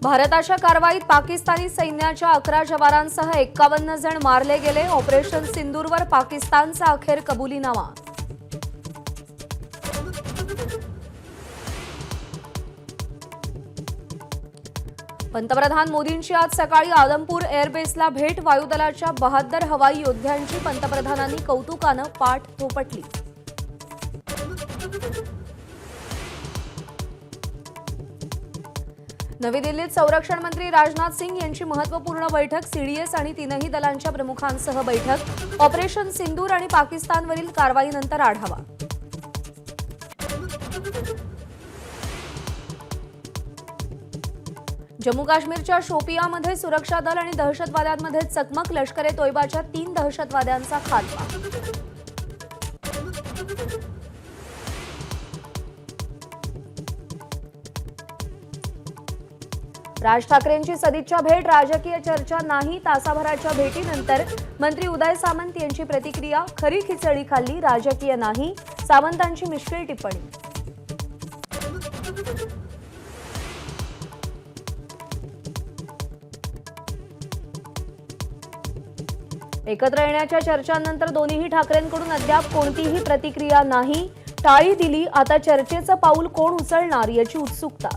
भारताच्या कारवाईत पाकिस्तानी सैन्याच्या 11 जवानांसह 51 जण मारले गेले। ऑपरेशन सिंदूरवर पाकिस्तानचा अखेर कबुलीनामा। पंतप्रधान मोदींची आज सकाळी आदमपूर एअरबेसला भेट। वायुदलाच्या 72 हवाई योद्ध्यांची पंतप्रधानांनी कौतुकानं पाठ थोपटली। नवी दिल्लीत संरक्षण मंत्री राजनाथ सिंग यांची महत्त्वपूर्ण बैठक। सीडीएस आणि तीनही दलांच्या प्रमुखांसह बैठक। ऑपरेशन सिंदूर आणि पाकिस्तानवरील कारवाईनंतर आढावा। जम्मू काश्मीरच्या शोपियामध्ये सुरक्षा दल आणि दहशतवाद्यांमध्ये चकमक। लष्कर ए तोयबाच्या 3 दहशतवाद्यांचा खात्मा। राज ठाकरेंची सदिच्छा भेट। राजकीय चर्चा नाही। तासाभराच्या भेटीनंतर मंत्री उदय सामंत यांची प्रतिक्रिया। खरी खिचडी खाल्ली, राजकीय नाही। सामंतांची मिश्किल टिप्पणी। एकत्र येण्याच्या चर्चांनंतर दोन्ही ठाकरेंकडून अद्याप कोणतीही प्रतिक्रिया नाही। टाळी दिली, आता चर्चेचं पाऊल कोण उचलणार याची उत्सुकता।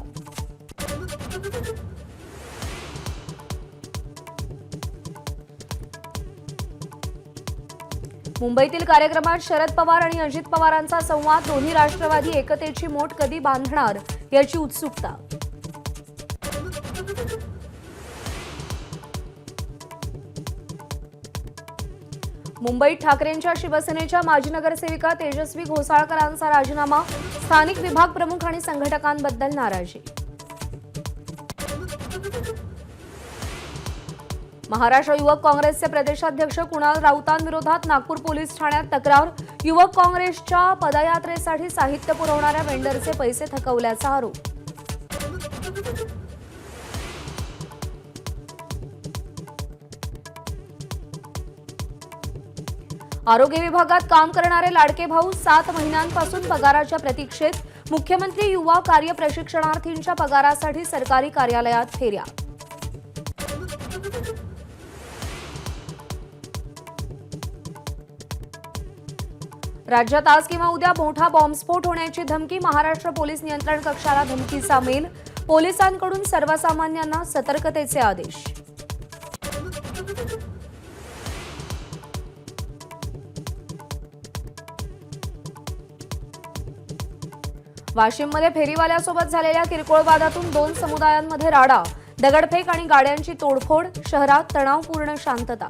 मुंबईतील कार्यक्रमात शरद पवार आणि अजित पवारांचा संवाद। दोन्ही राष्ट्रवादी एकतेची मोठ कधी बांधणार याची उत्सुकता। मुंबईत ठाकरेंच्या शिवसेनेच्या माजी नगरसेविका तेजस्वी घोसाळकरांचा राजीनामा। स्थानिक विभाग प्रमुख आणि संघटकांबद्दल नाराजी। महाराष्ट्र युवक काँग्रेसचे प्रदेशाध्यक्ष कुणाल राऊतांविरोधात नागपूर पोलीस ठाण्यात तक्रार। युवक काँग्रेसच्या पदयात्रेसाठी साहित्य पुरवणाऱ्या वेंडरचे पैसे थकवल्याचा आरोप। आरोग्य विभागात काम करणारे लाडके भाऊ 7 महिन्यांपासून पगाराच्या प्रतीक्षेत। मुख्यमंत्री युवा कार्य प्रशिक्षणार्थींच्या पगारासाठी सरकारी कार्यालयात फेऱ्या। राज्यात आज किंवा उद्या मोठा बॉम्बस्फोट होण्याची धमकी। महाराष्ट्र पोलीस नियंत्रण कक्षाला धमकीचा मेल। पोलिसांकडून सर्वसामान्यांना सतर्कतेचे आदेश। वाशिममध्ये फेरीवाल्यासोबत झालेल्या किरकोळ वादातून 2 समुदायांमध्ये राडा। दगडफेक आणि गाड्यांची तोडफोड। शहरात तणावपूर्ण शांतता।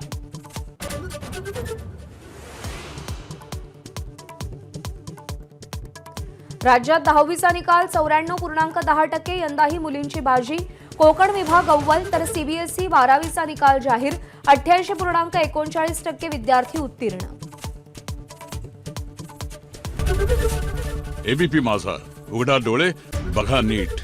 राज्यात 10वीचा निकाल 94.10%। यंदाही मुलींची बाजी। कोकण विभाग अव्वल तर सीबीएसई 12वीचा निकाल जाहीर। 88.39% विद्यार्थी उत्तीर्ण। एबीपी माझा, उघडा डोळे बघा नीट।